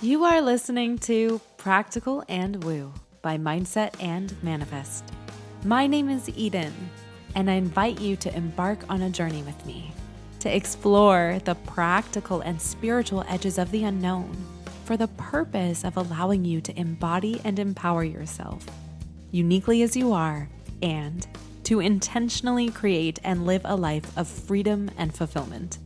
You are listening to Practical and Woo by Mindset and Manifest. My name is Eden, and I invite you to embark on a journey with me to explore the practical and spiritual edges of the unknown for the purpose of allowing you to embody and empower yourself uniquely as you are and to intentionally create and live a life of freedom and fulfillment.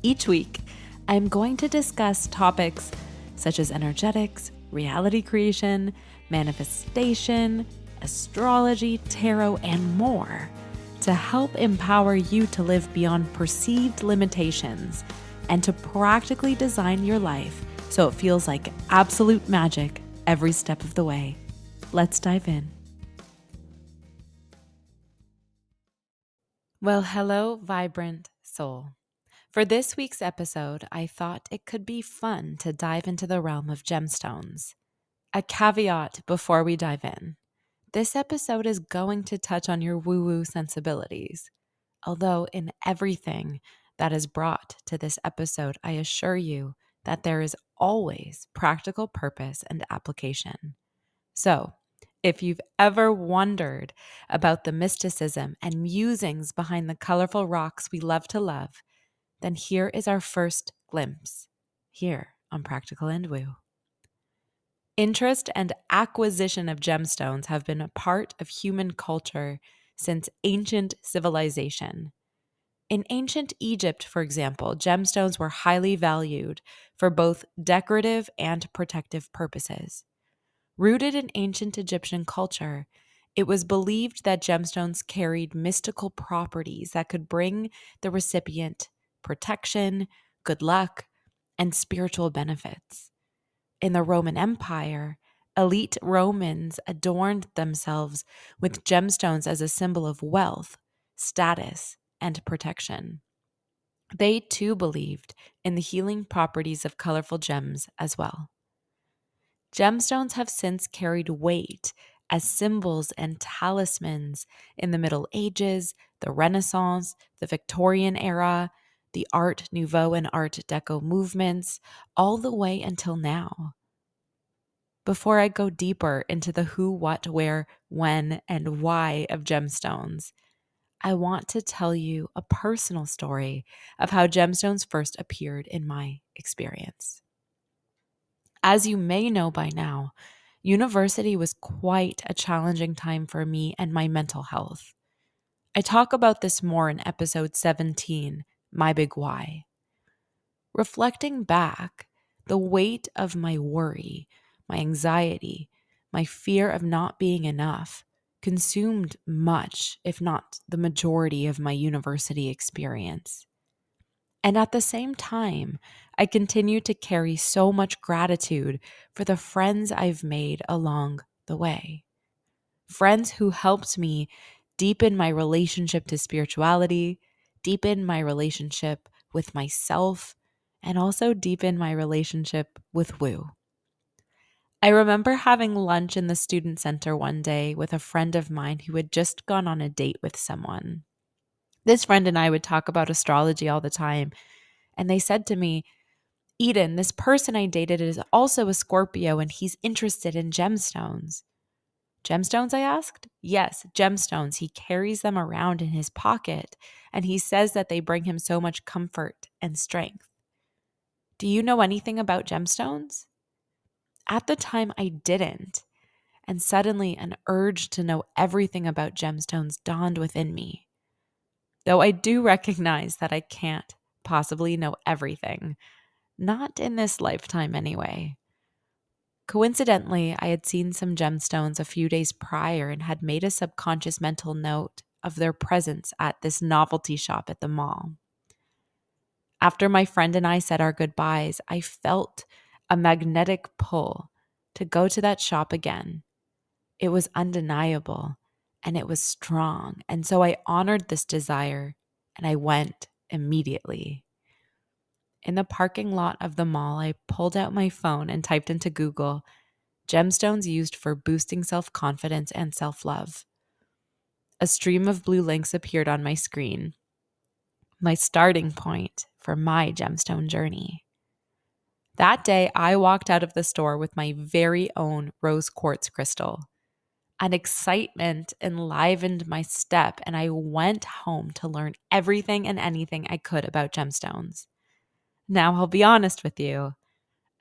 Each week, I'm going to discuss topics such as energetics, reality creation, manifestation, astrology, tarot, and more to help empower you to live beyond perceived limitations and to practically design your life so it feels like absolute magic every step of the way. Let's dive in. Well, hello, vibrant soul. For this week's episode, I thought it could be fun to dive into the realm of gemstones. A caveat before we dive in. This episode is going to touch on your woo-woo sensibilities. Although in everything that is brought to this episode, I assure you that there is always practical purpose and application. So, if you've ever wondered about the mysticism and musings behind the colorful rocks we love to love, then here is our first glimpse here on Practical and Woo. Interest and acquisition of gemstones have been a part of human culture since ancient civilization. In ancient Egypt, for example, gemstones were highly valued for both decorative and protective purposes. Rooted in ancient Egyptian culture, it was believed that gemstones carried mystical properties that could bring the recipient protection, good luck, and spiritual benefits. In the Roman Empire, elite Romans adorned themselves with gemstones as a symbol of wealth, status, and protection. They too believed in the healing properties of colorful gems as well. Gemstones have since carried weight as symbols and talismans in the Middle Ages, the Renaissance, the Victorian era, the Art Nouveau and Art Deco movements, all the way until now. Before I go deeper into the who, what, where, when, and why of gemstones, I want to tell you a personal story of how gemstones first appeared in my experience. As you may know by now, university was quite a challenging time for me and my mental health. I talk about this more in episode 17, My Big Why. Reflecting back, the weight of my worry, my anxiety, my fear of not being enough consumed much, if not the majority, of my university experience. And at the same time, I continue to carry so much gratitude for the friends I've made along the way. Friends who helped me deepen my relationship to spirituality, deepen my relationship with myself, and also deepen my relationship with Woo. I remember having lunch in the student center one day with a friend of mine who had just gone on a date with someone. This friend and I would talk about astrology all the time, and they said to me, Eden, this person I dated is also a Scorpio and he's interested in gemstones. Gemstones, I asked? Yes, gemstones. He carries them around in his pocket, and he says that they bring him so much comfort and strength. Do you know anything about gemstones? At the time, I didn't, and suddenly an urge to know everything about gemstones dawned within me. Though I do recognize that I can't possibly know everything, not in this lifetime anyway. Coincidentally, I had seen some gemstones a few days prior and had made a subconscious mental note of their presence at this novelty shop at the mall. After my friend and I said our goodbyes, I felt a magnetic pull to go to that shop again. It was undeniable and it was strong, and so I honored this desire and I went immediately. In the parking lot of the mall, I pulled out my phone and typed into Google, gemstones used for boosting self-confidence and self-love. A stream of blue links appeared on my screen, my starting point for my gemstone journey. That day, I walked out of the store with my very own rose quartz crystal. An excitement enlivened my step, and I went home to learn everything and anything I could about gemstones. Now, I'll be honest with you.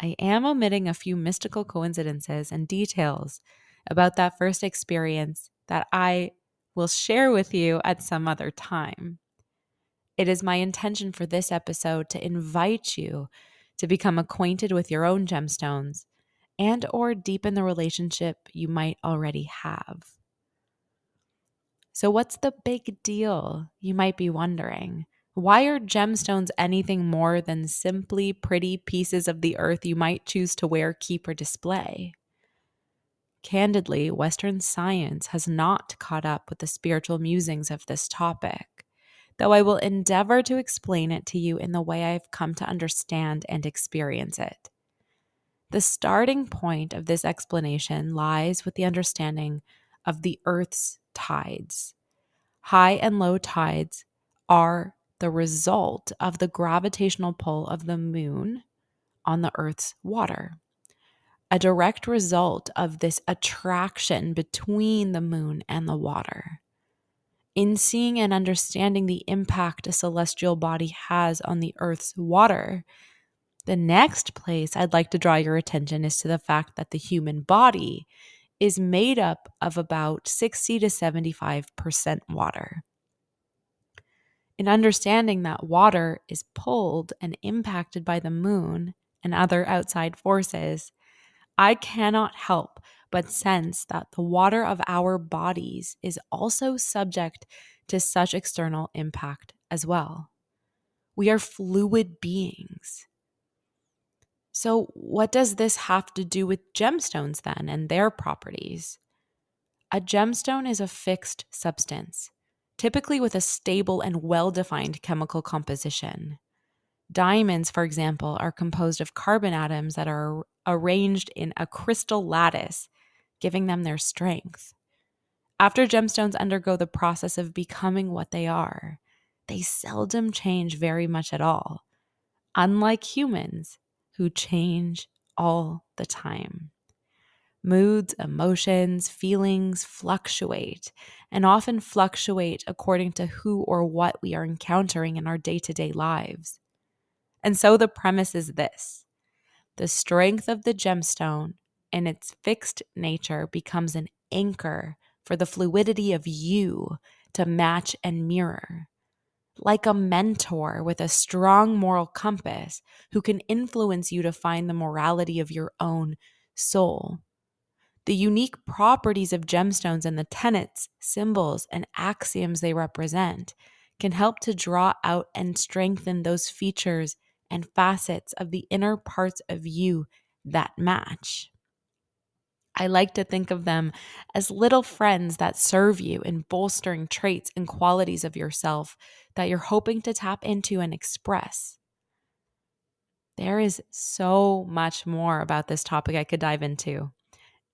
I am omitting a few mystical coincidences and details about that first experience that I will share with you at some other time. It is my intention for this episode to invite you to become acquainted with your own gemstones and or deepen the relationship you might already have. So what's the big deal, you might be wondering? Why are gemstones anything more than simply pretty pieces of the earth you might choose to wear, keep, or display? Candidly, Western science has not caught up with the spiritual musings of this topic, though I will endeavor to explain it to you in the way I've come to understand and experience it. The starting point of this explanation lies with the understanding of the Earth's tides. High and low tides are the result of the gravitational pull of the moon on the Earth's water. A direct result of this attraction between the moon and the water. In seeing and understanding the impact a celestial body has on the Earth's water, the next place I'd like to draw your attention is to the fact that the human body is made up of about 60 to 75% water. In understanding that water is pulled and impacted by the moon and other outside forces, I cannot help but sense that the water of our bodies is also subject to such external impact as well. We are fluid beings. So, what does this have to do with gemstones then and their properties? A gemstone is a fixed substance, typically with a stable and well-defined chemical composition. Diamonds, for example, are composed of carbon atoms that are arranged in a crystal lattice, giving them their strength. After gemstones undergo the process of becoming what they are, they seldom change very much at all, unlike humans who change all the time. Moods, emotions, feelings fluctuate, and often fluctuate according to who or what we are encountering in our day-to-day lives. And so the premise is this: the strength of the gemstone and its fixed nature becomes an anchor for the fluidity of you to match and mirror. Like a mentor with a strong moral compass who can influence you to find the morality of your own soul. The unique properties of gemstones and the tenets, symbols, and axioms they represent can help to draw out and strengthen those features and facets of the inner parts of you that match. I like to think of them as little friends that serve you in bolstering traits and qualities of yourself that you're hoping to tap into and express. There is so much more about this topic I could dive into,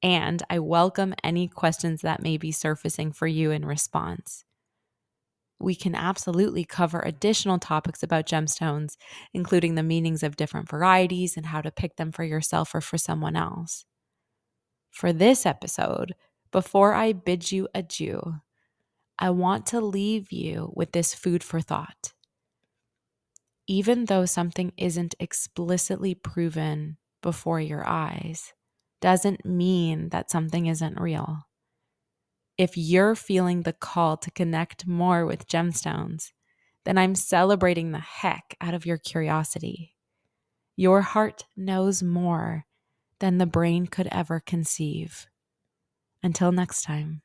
and I welcome any questions that may be surfacing for you in response. We can absolutely cover additional topics about gemstones, including the meanings of different varieties and how to pick them for yourself or for someone else. For this episode, before I bid you adieu, I want to leave you with this food for thought. Even though something isn't explicitly proven before your eyes, doesn't mean that something isn't real. If you're feeling the call to connect more with gemstones, then I'm celebrating the heck out of your curiosity. Your heart knows more than the brain could ever conceive. Until next time.